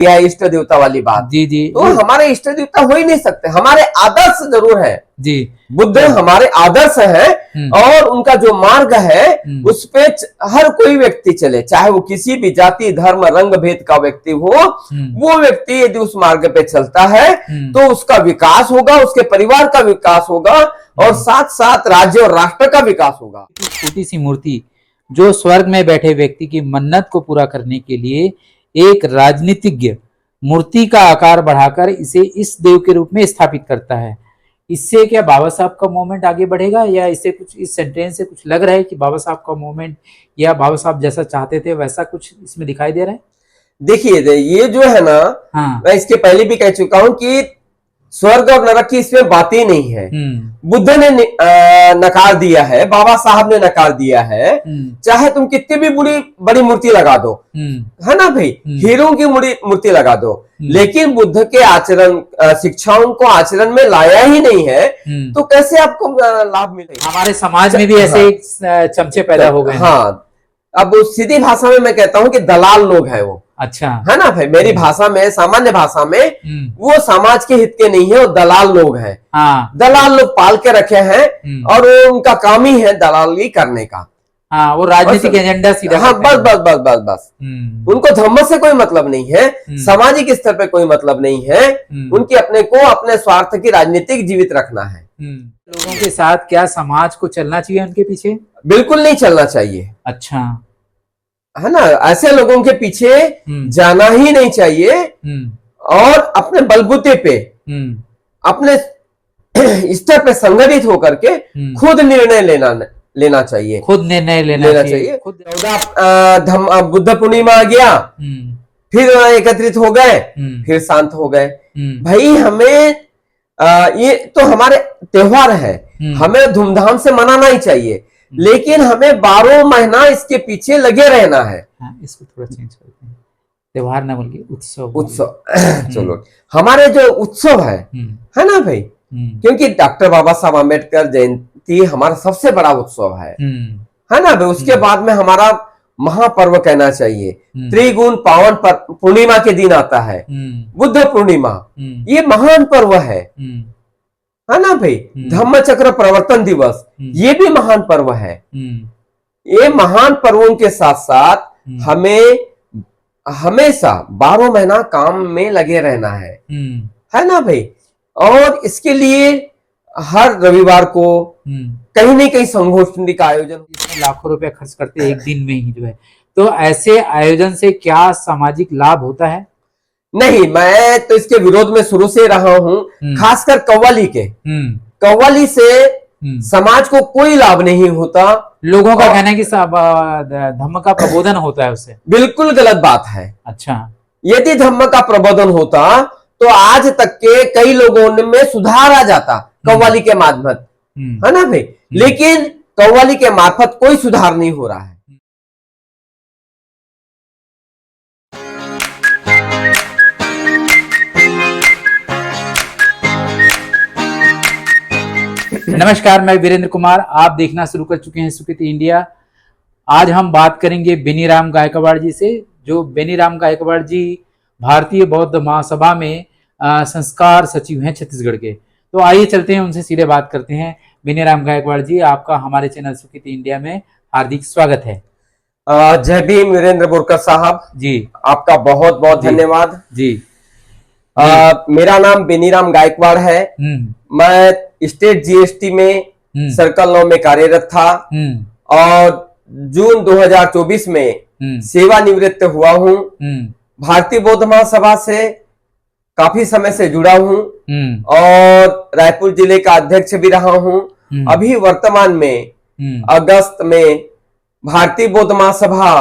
या इष्ट देवता वाली बात। जी जी। तो हमारे इष्ट देवता हो ही नहीं सकते, हमारे आदर्श जरूर है जी। बुद्ध हमारे आदर्श है और उनका जो मार्ग है उस पे हर कोई व्यक्ति चले, चाहे वो किसी भी जाति धर्म रंग भेद का व्यक्ति हो, वो व्यक्ति यदि उस मार्ग पे चलता है तो उसका विकास होगा, उसके परिवार का विकास होगा और साथ साथ राज्य और राष्ट्र का विकास होगा। छोटी सी मूर्ति जो स्वर्ग में बैठे व्यक्ति की मन्नत को पूरा करने के लिए एक राजनीतिज्ञ मूर्ति का आकार बढ़ाकर इसे इस देव के रूप में स्थापित करता है। इससे क्या बाबा साहब का मूवमेंट आगे बढ़ेगा, या इससे कुछ इस सेंटेंस से कुछ लग रहा है कि बाबा साहब का मूवमेंट या बाबा साहब जैसा चाहते थे वैसा कुछ इसमें दिखाई दे रहा है? देखिए ये जो है ना, मैं इसके पहले भी कह चुका हूं कि स्वर्ग और नरक की इसमें बात ही नहीं है। बुद्ध ने नकार दिया है, बाबा साहब ने नकार दिया है, चाहे तुम कितनी भी बड़ी मूर्ति लगा दो, है ना भाई, हीरों की मूर्ति लगा दो, लेकिन बुद्ध के आचरण शिक्षाओं को आचरण में लाया ही नहीं है, तो कैसे आपको लाभ मिलेगा? हमारे समाज में भी ऐसे चमचे पैदा हो गए। हाँ, अब सीधी भाषा में मैं कहता हूं कि दलाल लोग हैं वो। अच्छा, है ना भाई, मेरी भाषा में, सामान्य भाषा में वो समाज के हित के नहीं है, वो दलाल लोग हैं। हाँ। दलाल लोग पाल के रखे हैं और वो उनका काम ही है दलाली करने का। हाँ, वो राजनीतिक एजेंडा सीधा। हाँ, बस बस बस बस बस उनको धर्म से कोई मतलब नहीं है, सामाजिक स्तर पे कोई मतलब नहीं है, उनकी अपने को अपने स्वार्थ की राजनीतिक जीवित रखना है। लोगों के साथ क्या समाज को चलना चाहिए उनके पीछे? बिल्कुल नहीं चलना चाहिए। अच्छा, है ना, ऐसे लोगों के पीछे जाना ही नहीं चाहिए और अपने बलबूते पे अपने स्तर पे संगठित होकर के खुद निर्णय लेना चाहिए। खुद निर्णय लेना चाहिए। बुद्ध पूर्णिमा आ गया, फिर एकत्रित हो गए, फिर शांत हो गए। भाई हमें ये तो हमारे त्योहार है, हमें धूमधाम से मनाना ही चाहिए, लेकिन हमें 12 महीना इसके पीछे लगे रहना है। हाँ, इसको थोड़ा चेंज करते हैं, त्योहार ना बोलिए, उत्सव चलो, हमारे जो उत्सव है ना भाई, क्योंकि डॉक्टर बाबा साहब आम्बेडकर जयंती हमारा सबसे बड़ा उत्सव है ना भाई। उसके बाद में हमारा महापर्व कहना चाहिए, त्रिगुण पावन पूर्णिमा के दिन आता है बुद्ध पूर्णिमा, ये महान पर्व है ना भाई। धम्म चक्र प्रवर्तन दिवस, ये भी महान पर्व है। ये महान पर्वों के साथ साथ हमें हमेशा 12 महीना काम में लगे रहना है ना भाई। और इसके लिए हर रविवार को कहीं न कहीं संगोष्ठी का आयोजन, लाखों रुपया खर्च करते एक दिन में ही जो है, तो ऐसे आयोजन से क्या सामाजिक लाभ होता है? नहीं, मैं तो इसके विरोध में शुरू से रहा हूं, खासकर कव्वाली से समाज को कोई लाभ नहीं होता। लोगों का कहना है कि धम्म का प्रबोधन होता है उससे। बिल्कुल गलत बात है। अच्छा, यदि धम्म का प्रबोधन होता तो आज तक के कई लोगों में सुधार आ जाता कव्वाली के मार्फत, है ना भाई, लेकिन कव्वाली के मार्फत कोई सुधार नहीं हो रहा है। नमस्कार, मैं वीरेंद्र कुमार, आप देखना शुरू कर चुके हैं सुकृति इंडिया। आज हम बात करेंगे बेनीराम गायकवाड़ जी से, जो बेनीराम गायकवाड़ जी भारतीय बौद्ध महासभा में संस्कार सचिव हैं छत्तीसगढ़ के। तो आइए चलते हैं, उनसे सीधे बात करते हैं। बेनीराम गायकवाड़ जी, आपका हमारे चैनल सुकृति इंडिया में हार्दिक स्वागत है। जय भीम वीरेंद्र बोरकर साहब जी, आपका बहुत बहुत धन्यवाद जी। मेरा नाम बेनीराम गायकवाड़ है, मैं स्टेट जीएसटी में सर्कल 9 में कार्यरत था और जून 2024 में सेवानिवृत्त हुआ हूं। भारतीय बौद्ध महासभा से काफी समय से जुड़ा हूं और रायपुर जिले का अध्यक्ष भी रहा हूं। अभी वर्तमान में अगस्त में भारतीय बौद्ध महासभा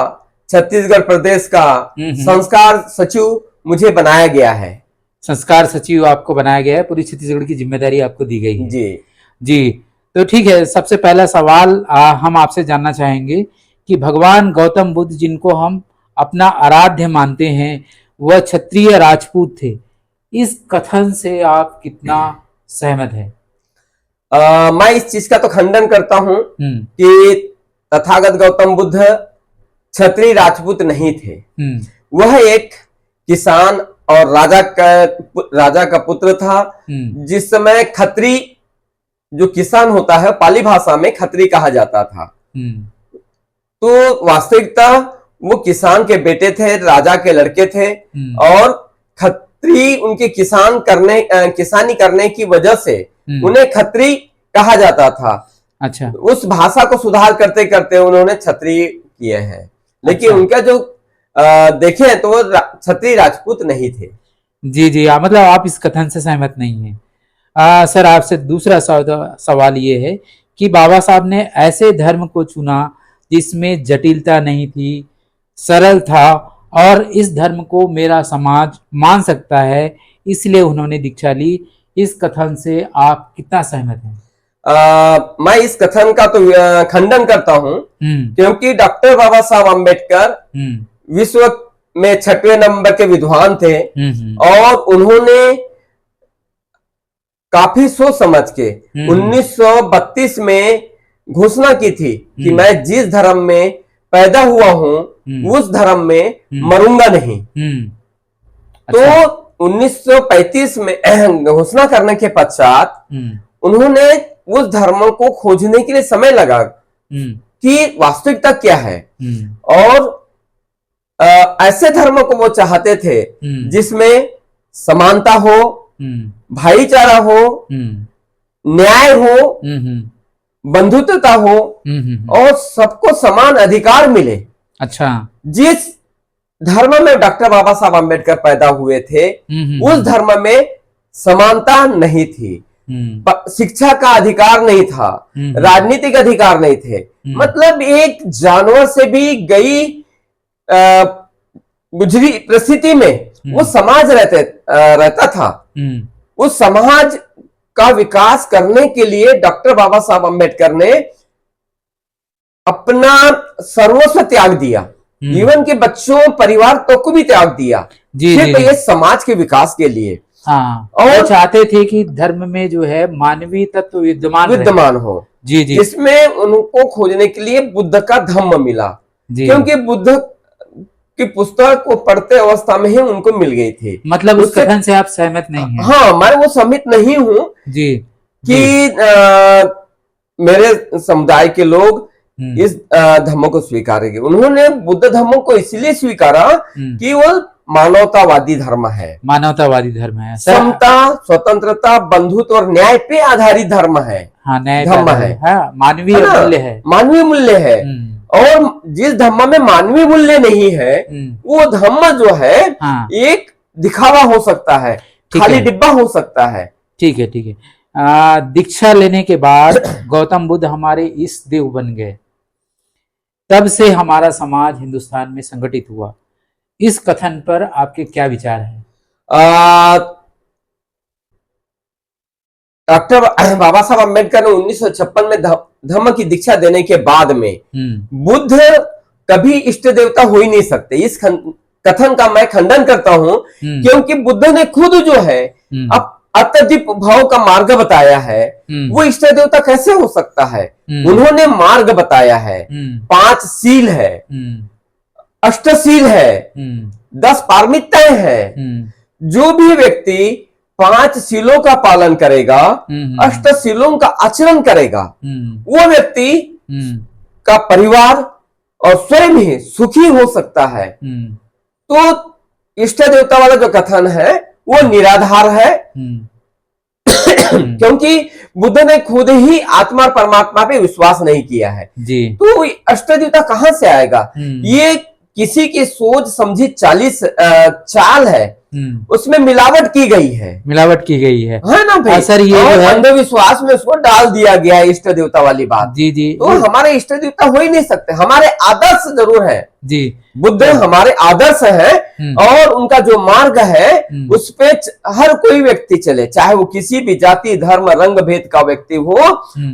छत्तीसगढ़ प्रदेश का संस्कार सचिव मुझे बनाया गया है। संस्कार सचिव आपको बनाया गया है, पूरी छत्तीसगढ़ की जिम्मेदारी आपको दी गई है। जी जी, तो ठीक है, सबसे पहला सवाल हम आपसे जानना चाहेंगे कि भगवान गौतम बुद्ध, जिनको हम अपना आराध्य मानते हैं, वह क्षत्रिय राजपूत थे। इस कथन से आप कितना सहमत हैं? मैं इस चीज का तो खंडन करता हूं कि तथागत गौतम बुद्ध क्षत्रिय राजपूत नहीं थे। वह एक किसान और राजा का पुत्र था। जिस समय खत्री, जो किसान होता है पाली भाषा में खत्री कहा जाता था। तो वास्तविकता वो किसान के बेटे थे, राजा के लड़के थे, और खत्री उनके किसानी करने की वजह से उन्हें खत्री कहा जाता था। अच्छा। उस भाषा को सुधार करते करते उन्होंने क्षत्रिय किए हैं, लेकिन अच्छा। उनका जो देखें तो वो क्षत्रिय राजपूत नहीं थे। जी जी, मतलब आप इस कथन से सहमत नहीं हैं। सर, आपसे दूसरा सवाल ये है कि बाबा साहब ने ऐसे धर्म को चुना जिसमें जटिलता नहीं थी, सरल था, और इस धर्म को मेरा समाज मान सकता है, इसलिए उन्होंने दीक्षा ली। इस कथन से आप कितना सहमत हैं? मैं इस कथन का तो खंडन करता हूं, क्योंकि डॉक्टर बाबा साहब अम्बेडकर विश्व में 6वें नंबर के विद्वान थे, और उन्होंने काफी सोच समझ के 1932 में घोषणा की थी कि मैं जिस धर्म में पैदा हुआ हूं उस धर्म में मरूंगा नहीं। अच्छा। तो 1935 में घोषणा करने के पश्चात उन्होंने उस धर्म को खोजने के लिए समय लगा कि वास्तविकता क्या है, और ऐसे धर्म को वो चाहते थे जिसमें समानता हो, भाईचारा हो, न्याय हो, बंधुत्वता हो, और सबको समान अधिकार मिले। अच्छा। जिस धर्म में डॉक्टर बाबा साहब अम्बेडकर पैदा हुए थे उस धर्म में समानता नहीं थी, शिक्षा का अधिकार नहीं था, राजनीतिक अधिकार नहीं थे। मतलब एक जानवर से भी गई गुजरी परिस्थिति में वो समाज रहता था। उस समाज का विकास करने के लिए डॉक्टर बाबा साहब अम्बेडकर ने अपना सर्वस्व त्याग दिया, जीवन के बच्चों परिवार तक को भी त्याग दिया, सिर्फ ये समाज के विकास के लिए। हाँ, और चाहते थे कि धर्म में जो है मानवीय तत्व विद्यमान हो। जी जी। जिसमें उनको खोजने के लिए बुद्ध का धम्म मिला, क्योंकि बुद्ध की पुस्तक को पढ़ते अवस्था में ही उनको मिल गई थी। मतलब उस कथन से आप सहमत नहीं हैं? हाँ, मैं वो सहमत नहीं हूं जी कि मेरे समुदाय के लोग इस धर्म को स्वीकारेंगे। उन्होंने बुद्ध धर्म को इसलिए स्वीकारा कि वो मानवतावादी धर्म है, मानवतावादी धर्म है, समता, स्वतंत्रता, बंधुत्व और न्याय पे आधारित धर्म है। हाँ, न्याय धर्म है, मानवीय मूल्य है, मानवीय मूल्य है। और जिस धर्म में मानवीय मूल्य नहीं है वो धर्म जो है एक दिखावा हो सकता है, खाली डिब्बा हो सकता है। ठीक है, ठीक है। दीक्षा लेने के बाद गौतम बुद्ध हमारे इष्ट देव बन गए, तब से हमारा समाज हिंदुस्तान में संगठित हुआ। इस कथन पर आपके क्या विचार हैं? डॉक्टर बाबा साहब अम्बेडकर ने 1956 में धम्म की दीक्षा देने के बाद में बुद्ध कभी इष्ट देवता हो ही नहीं सकते, इस कथन का मैं खंडन करता हूं, क्योंकि बुद्ध ने खुद जो है अत्यधिक भाव का मार्ग बताया है। वो इष्ट देवता कैसे हो सकता है? उन्होंने मार्ग बताया है, 5 शील है, अष्टशील है, 10 पारमिताएं हैं। जो भी व्यक्ति 5 शीलों का पालन करेगा, अष्टशीलों का आचरण करेगा, वो व्यक्ति का परिवार और स्वयं ही सुखी हो सकता है। तो इष्ट देवता वाला जो कथन है वो निराधार है, क्योंकि बुद्ध ने खुद ही आत्मा और परमात्मा पे विश्वास नहीं किया है जी। तो अष्ट देवता कहां से आएगा? ये किसी की सोच समझी 40 चाल है, उसमें मिलावट की गई है, है ना भाई? सर, ये और अंधविश्वास में उसको डाल दिया गया है इष्ट देवता वाली बात। जी जी। तो हमारे इष्ट देवता हो ही नहीं सकते, हमारे आदर्श जरूर है जी। बुद्ध हमारे आदर्श है, और उनका जो मार्ग है उस पे हर कोई व्यक्ति चले, चाहे वो किसी भी जाति धर्म रंग भेद का व्यक्ति हो,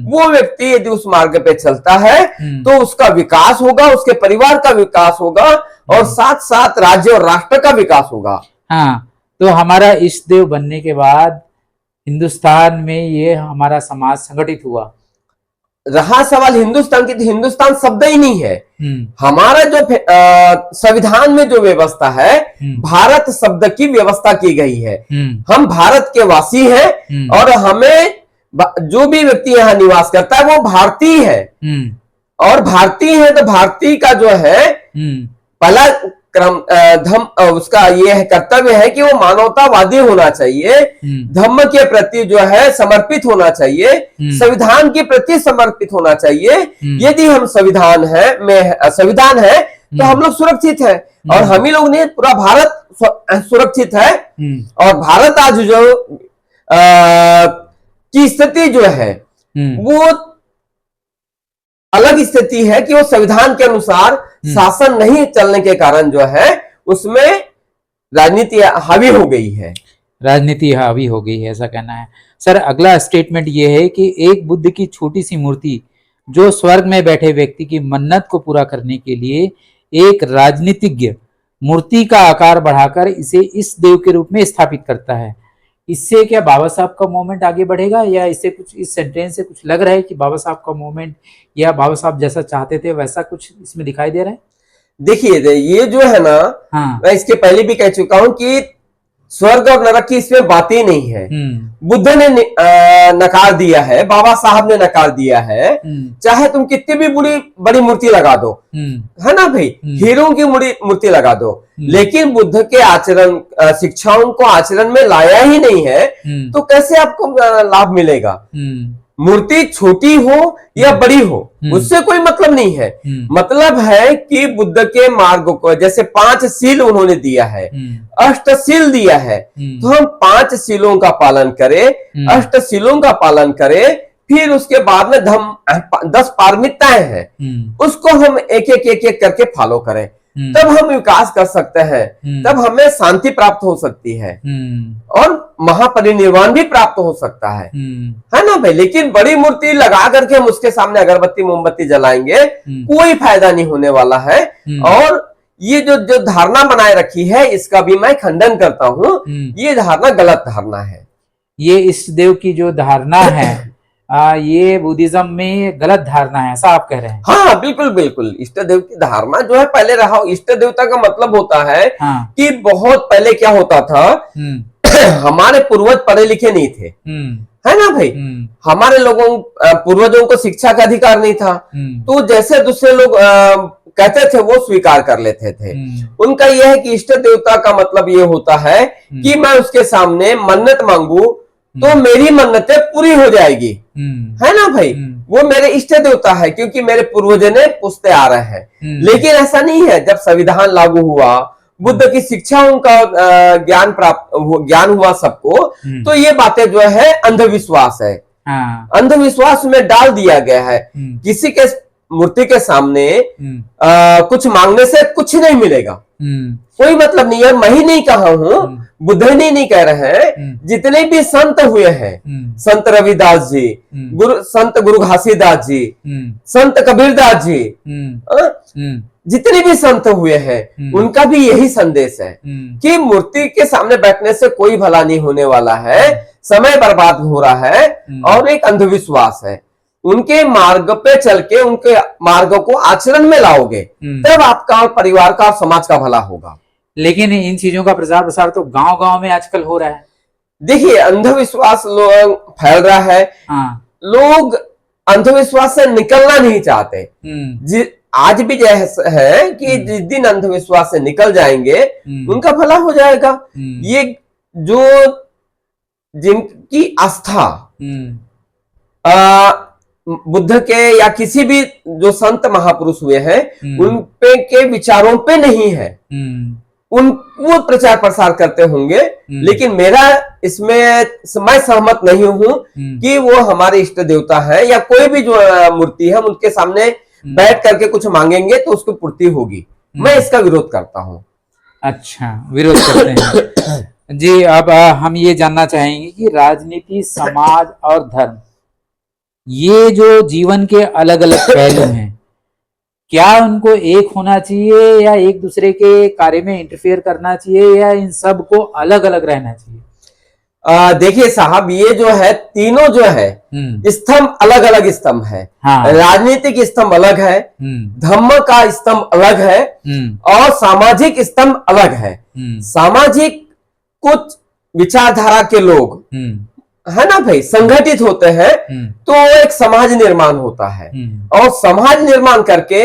वो व्यक्ति यदि उस मार्ग पे चलता है तो उसका विकास होगा, उसके परिवार का विकास होगा, और साथ साथ राज्य और राष्ट्र का विकास होगा। हाँ, तो हमारा इष्ट देव बनने के बाद हिंदुस्तान में ये हमारा समाज संगठित हुआ। रहा सवाल हिंदुस्तान की, तो हिंदुस्तान शब्द ही नहीं है। हमारा जो संविधान में जो व्यवस्था है, भारत शब्द की व्यवस्था की गई है। हम भारत के वासी हैं और हमें जो भी व्यक्ति यहाँ निवास करता है वो भारतीय है, और भारतीय है तो भारतीय का जो है पहला क्रम धर्म, उसका ये है कर्तव्य है कि वो मानवतावादी होना चाहिए, धर्म के प्रति जो है समर्पित होना चाहिए, संविधान के प्रति समर्पित होना चाहिए। यदि हम संविधान है तो हम लोग सुरक्षित है, और हम ही लोग नहीं, पूरा भारत सुरक्षित है। और भारत आज जो की स्थिति जो है वो अलग स्थिति है कि वो संविधान के अनुसार शासन नहीं चलने के कारण जो है उसमें राजनीति हावी हो गई है। राजनीति हावी हो गई है, ऐसा कहना है। सर, अगला स्टेटमेंट ये है कि एक बुद्ध की छोटी सी मूर्ति जो स्वर्ग में बैठे व्यक्ति की मन्नत को पूरा करने के लिए एक राजनीतिज्ञ मूर्ति का आकार बढ़ाकर इसे इस देव के रूप में स्थापित करता है। इससे क्या बाबा साहब का मूवमेंट आगे बढ़ेगा, या इससे कुछ, इस सेंटेंस से कुछ लग रहा है कि बाबा साहब का मूवमेंट या बाबा साहब जैसा चाहते थे वैसा कुछ इसमें दिखाई दे रहा है? देखिए, ये जो है ना, मैं इसके पहले भी कह चुका हूं कि स्वर्ग और नरक की इसमें बात ही नहीं है। बुद्ध ने नकार दिया है, बाबा साहब ने नकार दिया है। चाहे तुम कितनी भी बड़ी मूर्ति लगा दो, है ना भाई, हीरों की मूर्ति लगा दो, लेकिन बुद्ध के आचरण शिक्षाओं को आचरण में लाया ही नहीं है, तो कैसे आपको लाभ मिलेगा? मूर्ति छोटी हो या बड़ी हो उससे कोई मतलब नहीं है। मतलब है कि बुद्ध के मार्ग को, जैसे 5 सील उन्होंने दिया है, 8 सील दिया है, तो हम 5 सीलों का पालन करें, 8 सीलों का पालन करें, फिर उसके बाद में 10 पारमिताएं हैं, उसको हम एक एक करके फॉलो करें, तब हम विकास कर सकते हैं, तब हमें शांति प्राप्त हो सकती है और महापरिनिर्वाण भी प्राप्त हो सकता है ना भाई। लेकिन बड़ी मूर्ति लगा करके हम उसके सामने अगरबत्ती मोमबत्ती जलाएंगे, कोई फायदा नहीं होने वाला है। और ये जो धारणा बनाए रखी है इसका भी मैं खंडन करता हूँ। ये धारणा गलत धारणा है। ये इस देव की जो धारणा है ये बुद्धिज्म में गलत धारणा है, ऐसा आप कह रहे हैं? हाँ, बिल्कुल बिल्कुल। इष्ट देव की धारणा जो है पहले रहा। इष्ट देवता का मतलब होता है कि बहुत पहले क्या होता था, हमारे पूर्वज पढ़े लिखे नहीं थे, है ना भाई। हमारे लोगों पूर्वजों को शिक्षा का अधिकार नहीं था, तो जैसे दूसरे लोग कहते थे वो स्वीकार कर लेते थे। उनका यह है कि इष्ट देवता का मतलब ये होता है कि मैं उसके सामने मन्नत मांगू तो मेरी मन्नतें पूरी हो जाएगी, है ना भाई। वो मेरे इष्ट देवता है क्योंकि मेरे पूर्वजों ने पूछते आ रहे हैं। लेकिन ऐसा नहीं है। जब संविधान लागू हुआ, बुद्ध की शिक्षाओं का ज्ञान हुआ सबको, तो ये बातें जो है अंधविश्वास है। अंधविश्वास में डाल दिया गया है। किसी के मूर्ति के सामने कुछ मांगने से कुछ नहीं मिलेगा, कोई मतलब नहीं है। मैं ही नहीं कहा हूं, बुद्ध ही नहीं कह रहे हैं। जितने भी संत हुए हैं, संत रविदास जी, संत गुरु घासीदास जी, संत कबीरदास जी, जितने भी संत हुए हैं उनका भी यही संदेश है कि मूर्ति के सामने बैठने से कोई भला नहीं होने वाला है, समय बर्बाद हो रहा है और एक अंधविश्वास है। उनके मार्ग पे चल के उनके मार्ग को आचरण में लाओगे तब आपका परिवार का और समाज का भला होगा। लेकिन इन चीजों का प्रचार प्रसार तो गांव-गांव में आजकल हो रहा है। देखिए, अंधविश्वास लोग फैल रहा है। लोग अंधविश्वास से निकलना नहीं चाहते। आज भी जैसा है कि जिस दिन अंधविश्वास से निकल जाएंगे उनका भला हो जाएगा। ये जो जिनकी आस्था बुद्ध के या किसी भी जो संत महापुरुष हुए हैं उन पे के विचारों पे नहीं है, वो प्रचार प्रसार करते होंगे। लेकिन मेरा इसमें मैं सहमत नहीं हूं कि वो हमारे इष्ट देवता है या कोई भी जो मूर्ति है उनके सामने बैठ करके कुछ मांगेंगे तो उसकी पूर्ति होगी। मैं इसका विरोध करता हूं। अच्छा, विरोध करते हैं जी। अब हम ये जानना चाहेंगे कि राजनीति, समाज और धर्म, ये जो जीवन के अलग अलग पहलू हैं, क्या उनको एक होना चाहिए या एक दूसरे के कार्य में इंटरफेयर करना चाहिए या इन सब को अलग अलग रहना चाहिए? देखिए साहब, ये जो है तीनों जो है स्तंभ अलग अलग स्तंभ है। हाँ। राजनीतिक स्तंभ अलग है, धर्म का स्तंभ अलग है, और सामाजिक स्तंभ अलग है। सामाजिक कुछ विचारधारा के लोग है ना भाई संगठित होते हैं तो एक समाज निर्माण होता है, और समाज निर्माण करके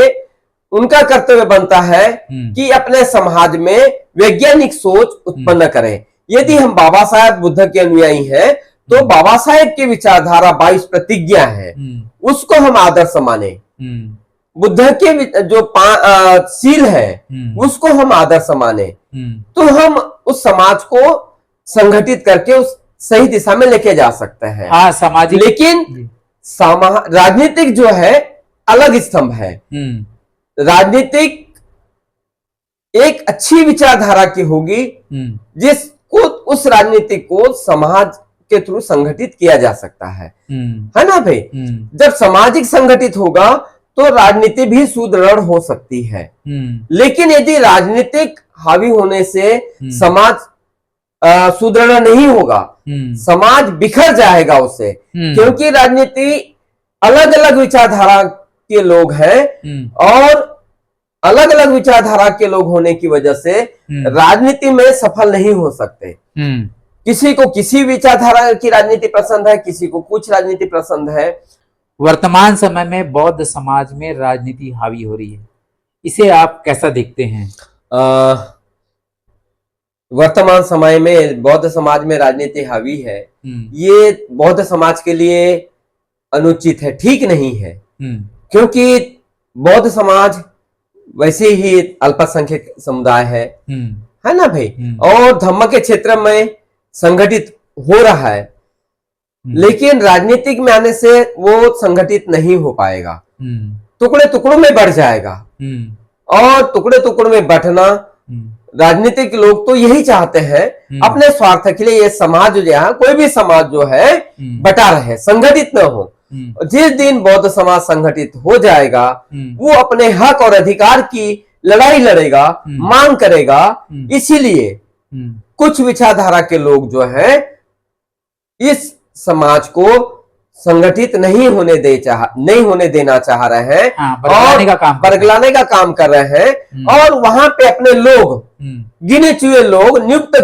उनका कर्तव्य बनता है कि अपने समाज में वैज्ञानिक सोच उत्पन्न करें। यदि हम बाबा साहेब बुद्ध के अनुयायी हैं तो बाबा साहेब की विचारधारा 22 प्रतिज्ञा है, उसको हम आदर्श माने। बुद्ध के जो सील है उसको हम आदर्श माने, तो हम उस समाज को संगठित करके उस सही दिशा में लेके जा सकते हैं। हाँ, सामाजिक। लेकिन राजनीतिक जो है अलग स्तंभ है। राजनीतिक एक अच्छी विचारधारा की होगी जिसको उस राजनीतिक को समाज के थ्रू संगठित किया जा सकता है ना भाई। जब सामाजिक संगठित होगा तो राजनीति भी सुदृढ़ हो सकती है। लेकिन यदि राजनीतिक हावी होने से समाज सुदृढ़ नहीं होगा, समाज बिखर जाएगा उससे, क्योंकि राजनीति अलग अलग विचारधारा के लोग हैं, और अलग अलग विचारधारा के लोग होने की वजह से राजनीति में सफल नहीं हो सकते। किसी को किसी विचारधारा की राजनीति पसंद है, किसी को कुछ राजनीति पसंद है। वर्तमान समय में बौद्ध समाज में राजनीति हावी हो रही है, इसे आप कैसा देखते हैं? वर्तमान समय में बौद्ध समाज में राजनीति हावी है, ये बौद्ध समाज के लिए अनुचित है, ठीक नहीं है। क्योंकि बौद्ध समाज वैसे ही अल्पसंख्यक समुदाय है ना भाई, और धर्म के क्षेत्र में संगठित हो रहा है, लेकिन राजनीतिक में आने से वो संगठित नहीं हो पाएगा, टुकड़े टुकड़ों में बढ़ जाएगा। और टुकड़े टुकड़ों में बढ़ना, राजनीतिक लोग तो यही चाहते हैं अपने स्वार्थ के लिए ये समाज जो है, कोई भी समाज जो है बटा रहे, संगठित न हो। जिस दिन बौद्ध समाज संगठित हो जाएगा वो अपने हक और अधिकार की लड़ाई लड़ेगा, मांग करेगा। इसीलिए कुछ विचारधारा के लोग जो है इस समाज को संगठित नहीं होने देना चाह रहे हैं, और बरगलाने का काम कर रहे हैं, और वहां पे अपने लोग गिने चुने लोग नियुक्त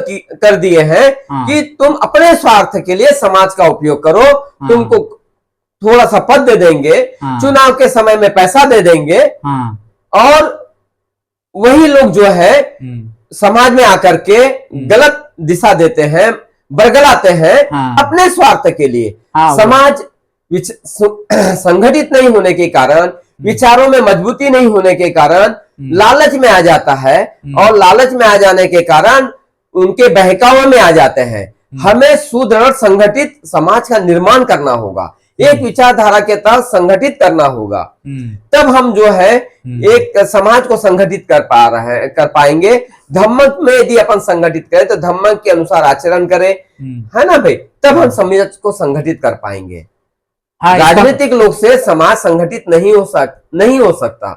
कर दिए हैं कि तुम अपने स्वार्थ के लिए समाज का उपयोग करो, तुमको थोड़ा सा पद दे देंगे, चुनाव के समय में पैसा दे देंगे, और वही लोग जो है समाज में आकर के गलत दिशा देते हैं, बरगलाते हैं अपने स्वार्थ के लिए। समाज संगठित नहीं होने के कारण, विचारों में मजबूती नहीं होने के कारण लालच में आ जाता है, और लालच में आ जाने के कारण उनके बहकावे में आ जाते हैं। हमें सुदृढ़ संगठित समाज का निर्माण करना होगा, एक विचारधारा के तहत संगठित करना होगा, तब हम जो है एक समाज को संगठित कर पाएंगे। धम्म में यदि अपन संगठित करें तो धम्म के अनुसार आचरण करें, है ना भाई, तब हम समाज को संगठित कर पाएंगे। राजनीतिक लोग से समाज संगठित नहीं हो सकता।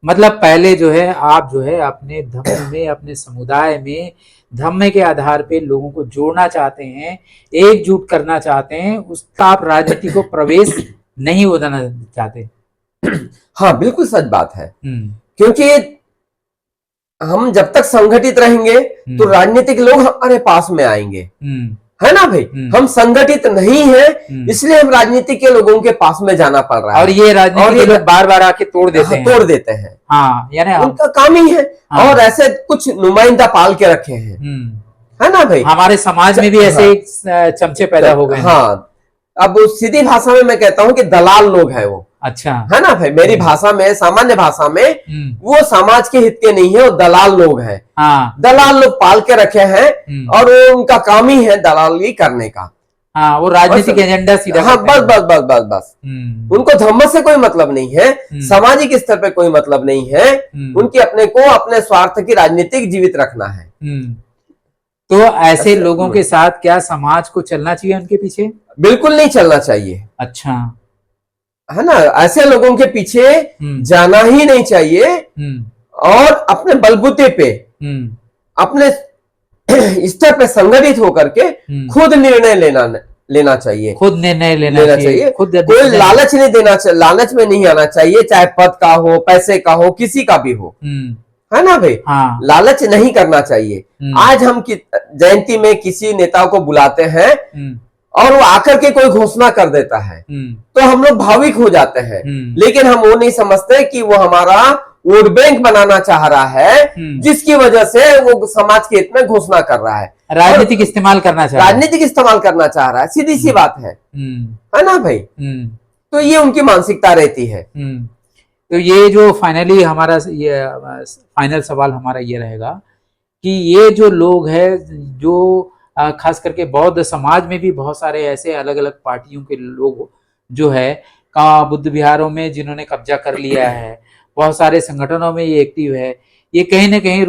मतलब पहले जो है आप जो है अपने धर्म में, अपने समुदाय में धर्म के आधार पे लोगों को जोड़ना चाहते हैं, एकजुट करना चाहते हैं, उसका आप राजनीति को प्रवेश नहीं होना चाहते। हाँ बिल्कुल सच बात है, क्योंकि हम जब तक संगठित रहेंगे तो राजनीतिक लोग हमारे पास में आएंगे, है ना भाई। हम संगठित नहीं है इसलिए हम राजनीति के लोगों के पास में जाना पड़ रहा है, और ये राजनीति के लोग बार बार आके तोड़ देते हैं। हाँ, यानी उनका काम ही है। और ऐसे कुछ नुमाइंदा पाल के रखे हैं, है ना भाई। हमारे समाज में भी ऐसे चमचे पैदा हो गए। हाँ, अब सीधी भाषा में मैं कहता हूँ कि दलाल लोग हैं वो। अच्छा, है ना भाई, मेरी भाषा में, सामान्य भाषा में वो समाज के हित के नहीं है, वो दलाल लोग हैं। दलाल लोग पाल के रखे हैं, और उनका काम ही है दलाली करने का। हाँ, वो राजनीतिक एजेंडा सीधा। हाँ, बस उनको धर्म से कोई मतलब नहीं है, सामाजिक स्तर पे कोई मतलब नहीं है, उनकी अपने को अपने स्वार्थ की राजनीतिक जीवित रखना है। तो ऐसे लोगों के साथ क्या समाज को चलना चाहिए उनके पीछे? बिल्कुल नहीं चलना चाहिए। अच्छा, है ना, ऐसे लोगों के पीछे जाना ही नहीं चाहिए, और अपने बलबूते पे, अपने स्तर पे संगठित होकर के खुद निर्णय लेना चाहिए, खुद निर्णय लेना चाहिए, खुद कोई लालच नहीं देना चाहिए, लालच में नहीं आना चाहिए, चाहे पद का हो, पैसे का हो, किसी का भी हो, है ना भाई। हाँ। लालच नहीं करना चाहिए। आज हम जयंती में किसी नेता को बुलाते हैं और वो आकर के कोई घोषणा कर देता है तो हम लोग भावुक हो जाते हैं, लेकिन हम वो नहीं समझते कि वो हमारा वोट बैंक बनाना चाह रहा है, जिसकी वजह से वो समाज के हित में घोषणा कर रहा है, राजनीतिक इस्तेमाल करना चाह रहा है, राजनीतिक इस्तेमाल करना चाह रहा है, सीधी सी बात है ना भाई। तो ये उनकी मानसिकता रहती है। तो ये जो फाइनली हमारा ये फाइनल सवाल हमारा ये रहेगा कि ये जो लोग हैं, जो खास करके बौद्ध समाज में भी बहुत सारे ऐसे अलग अलग पार्टियों के लोग जो है का बुद्ध विहारों में जिन्होंने कब्जा कर लिया है, बहुत सारे संगठनों में ये एक्टिव है, ये कहीं ना कहीं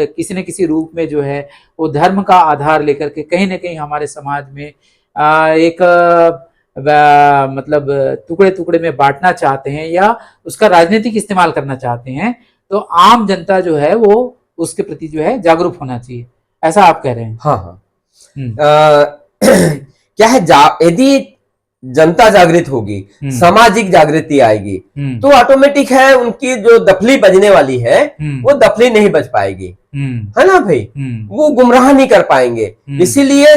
किसी न किसी रूप में जो है वो धर्म का आधार लेकर के कहीं ना कहीं हमारे समाज में एक मतलब टुकड़े टुकड़े में बांटना चाहते हैं या उसका राजनीतिक इस्तेमाल करना चाहते हैं। तो आम जनता जो है वो उसके प्रति जो है जागरूक होना चाहिए, ऐसा आप कह रहे हैं। हाँ। क्या है, यदि जनता जागृत होगी, सामाजिक जागृति आएगी, तो ऑटोमेटिक है उनकी जो दफली बजने वाली है वो दफली नहीं बज पाएगी, है ना भाई, वो गुमराह नहीं कर पाएंगे। इसीलिए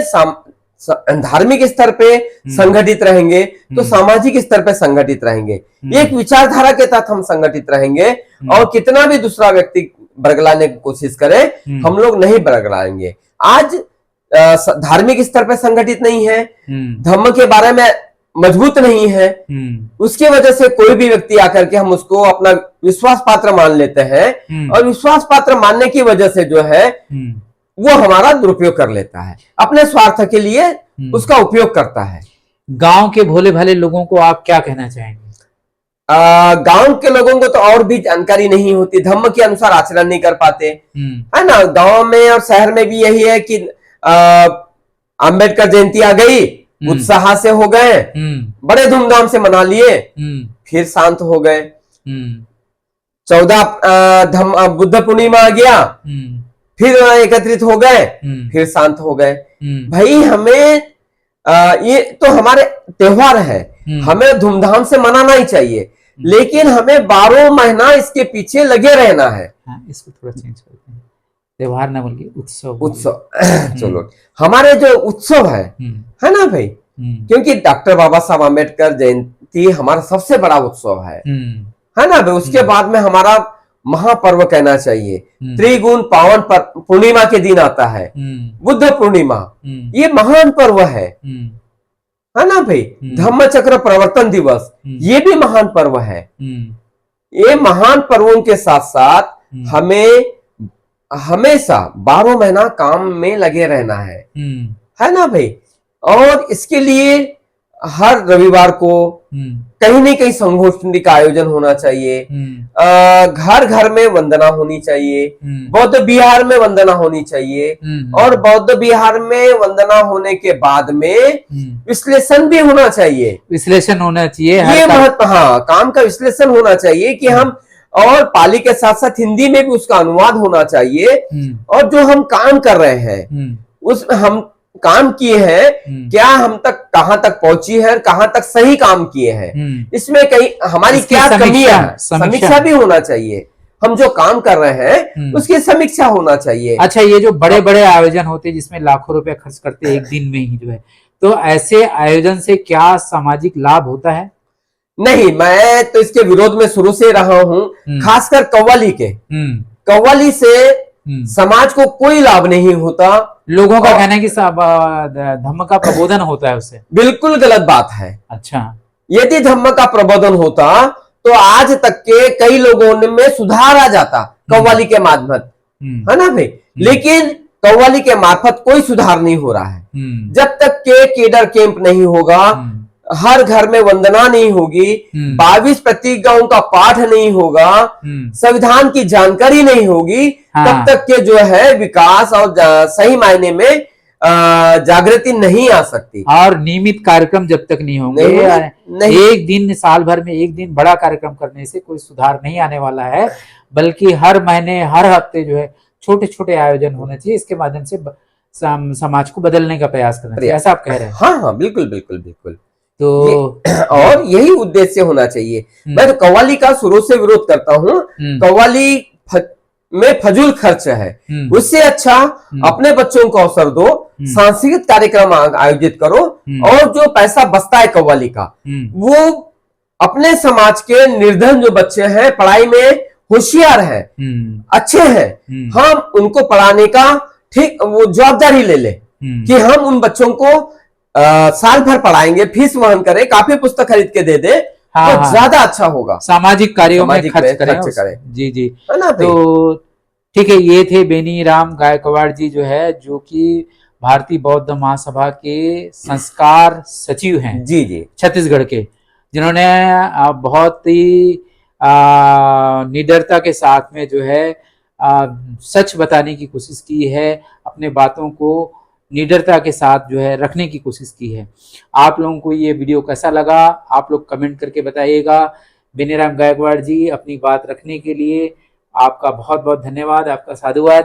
धार्मिक स्तर पे संगठित रहेंगे तो सामाजिक स्तर पे संगठित रहेंगे, एक विचारधारा के तहत हम संगठित रहेंगे और कितना भी दूसरा व्यक्ति बरगलाने की कोशिश करे हम लोग नहीं बरगलाएंगे। आज धार्मिक स्तर पे संगठित नहीं है, धर्म के बारे में मजबूत नहीं है, उसके वजह से कोई भी व्यक्ति आकर के हम उसको अपना विश्वास पात्र मान लेते हैं और विश्वास पात्र मानने की वजह से जो है वो हमारा दुरुपयोग कर लेता है, अपने स्वार्थ के लिए उसका उपयोग करता है। गांव के भोले भाले लोगों को आप क्या कहना चाहेंगे? गांव के लोगों को तो और भी जानकारी नहीं होती, धर्म के अनुसार आचरण नहीं कर पाते, है ना। गांव में और शहर में भी यही है कि अंबेडकर जयंती आ गई, उत्साह से हो गए, बड़े धूमधाम से मना लिए, फिर शांत हो गए। 14 बुद्ध पूर्णिमा आ गया, फिर एकत्रित हो गए, फिर शांत हो गए। भाई हमें ये तो हमारे त्योहार है, हमें धूमधाम से मनाना ही चाहिए, लेकिन हमें 12 महीना इसके पीछे लगे रहना है। इसको थोड़ा चेंज करते हैं, त्योहार ना बोलिए, उत्सव चलो, हमारे जो उत्सव है ना भाई, क्योंकि डॉक्टर बाबा साहब आम्बेडकर जयंती हमारा सबसे बड़ा उत्सव है ना भाई। उसके बाद में हमारा महापर्व कहना चाहिए, त्रिगुण पावन पूर्णिमा के दिन आता है बुद्ध पूर्णिमा, ये महान पर्व है ना भाई। धम्म चक्र प्रवर्तन दिवस, ये भी महान पर्व है। ये महान पर्वों के साथ साथ हमें हमेशा 12 महीना काम में लगे रहना है ना भाई। और इसके लिए हर रविवार को कहीं न कहीं संगोष्ठी का आयोजन होना चाहिए, घर घर में वंदना होनी चाहिए, बौद्ध विहार में वंदना होनी चाहिए, और बौद्ध विहार में वंदना होने के बाद में विश्लेषण भी होना चाहिए, विश्लेषण होना चाहिए, ये महत्व, हाँ, काम का विश्लेषण होना चाहिए कि हम, और पाली के साथ साथ हिंदी में भी उसका अनुवाद होना चाहिए, और जो हम काम कर रहे हैं उसमें हम काम किए हैं, क्या हम तक कहां तक पहुंची है, कहां तक सही काम किए हैं, इसमें कहीं हमारी क्या कमियां है, समीक्षा भी होना चाहिए। हम जो काम कर रहे हैं उसकी समीक्षा होना चाहिए। अच्छा, ये जो बड़े बड़े आयोजन होते हैं जिसमें लाखों रुपए खर्च करते हैं एक दिन में ही जो है, तो ऐसे आयोजन से क्या सामाजिक लाभ होता है? नहीं, मैं तो इसके विरोध में शुरू से रहा हूं, खासकर कव्वाली के। कव्वाली से समाज को कोई लाभ नहीं होता। लोगों का कहना है कि धम्म का प्रबोधन होता है उससे। बिल्कुल गलत बात है। अच्छा, यदि धम्म का प्रबोधन होता तो आज तक के कई लोगों में सुधार आ जाता कव्वाली के मार्फत, है ना भाई। लेकिन कव्वाली के मार्फत कोई सुधार नहीं हो रहा है। जब तक के केडर कैंप नहीं होगा, हर घर में वंदना नहीं होगी, 22 प्रतिज्ञाओं का पाठ नहीं होगा, संविधान की जानकारी नहीं होगी, तब तक के जो है विकास और सही मायने में जागृति नहीं आ सकती। और नियमित कार्यक्रम जब तक नहीं होंगे, नहीं। एक दिन, साल भर में एक दिन बड़ा कार्यक्रम करने से कोई सुधार नहीं आने वाला है, बल्कि हर महीने हर हफ्ते जो है छोटे छोटे आयोजन होने चाहिए, इसके माध्यम से समाज को बदलने का प्रयास करना चाहिए, ऐसा आप कह रहे हैं? हाँ हाँ, बिल्कुल बिल्कुल बिल्कुल। तो और यही उद्देश्य होना चाहिए। मैं तो कव्वाली का शुरू से विरोध करता हूँ। कव्वाली में फजूल खर्च है, उससे अच्छा अपने बच्चों को अवसर दो, सांस्कृतिक कार्यक्रम आयोजित करो, और जो पैसा बचता है कव्वाली का वो अपने समाज के निर्धन जो बच्चे हैं, पढ़ाई में होशियार हैं, अच्छे हैं, हम उनको पढ़ाने का ठीक वो जवाबदारी ले ले कि हम उन बच्चों को साल भर पढ़ाएंगे, फीस वहन करें, काफी पुस्तक खरीद के दे दे, तो ज्यादा अच्छा होगा। सामाजिक कार्यों में खर्च करें। जी जी, है ना। तो ठीक है, ये थे बेनी राम गायकवाड़ जी जो है, जो कि भारतीय बौद्ध महासभा के संस्कार सचिव हैं जी जी, छत्तीसगढ़ के, जिन्होंने बहुत ही निडरता के साथ में जो है सच बताने की कोशिश की है, अपने बातों को निडरता के साथ जो है रखने की कोशिश की है। आप लोगों को ये वीडियो कैसा लगा, आप लोग कमेंट करके बताइएगा। बेनीराम गायकवाड़ जी, अपनी बात रखने के लिए आपका बहुत बहुत धन्यवाद, आपका साधुवाद।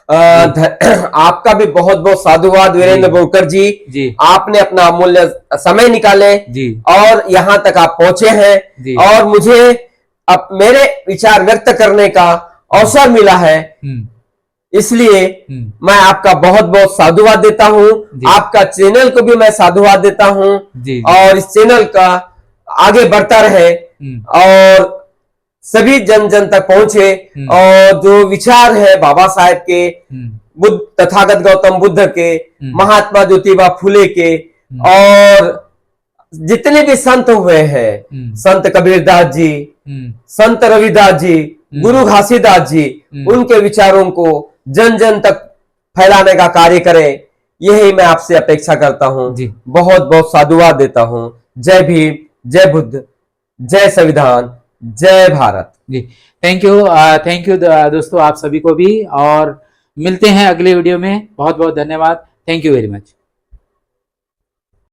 आपका भी बहुत बहुत साधुवाद वीरेंद्र बोरकर जी। आपने अपना अमूल्य समय निकाले जी, और यहाँ तक आप पहुंचे हैं, और मुझे अब मेरे विचार व्यक्त करने का अवसर मिला है, इसलिए मैं आपका बहुत बहुत साधुवाद देता हूँ। आपका चैनल को भी मैं साधुवाद देता हूँ, और इस चैनल का आगे बढ़ता रहे और सभी जन जन तक पहुंचे, और जो विचार है बाबा साहेब के, बुद्ध तथागत गौतम बुद्ध के, महात्मा ज्योतिबा फुले के, और जितने भी संत हुए हैं, संत कबीरदास जी, संत रविदास जी, गुरु घासीदास जी, उनके विचारों को जन जन तक फैलाने का कार्य करें, यही मैं आपसे अपेक्षा करता हूं। बहुत बहुत साधुवाद देता हूं। जय भीम, जय बुद्ध, जय संविधान, जय भारत जी। थैंक यू दोस्तों, आप सभी को भी, और मिलते हैं अगले वीडियो में। बहुत बहुत धन्यवाद। Thank you very much.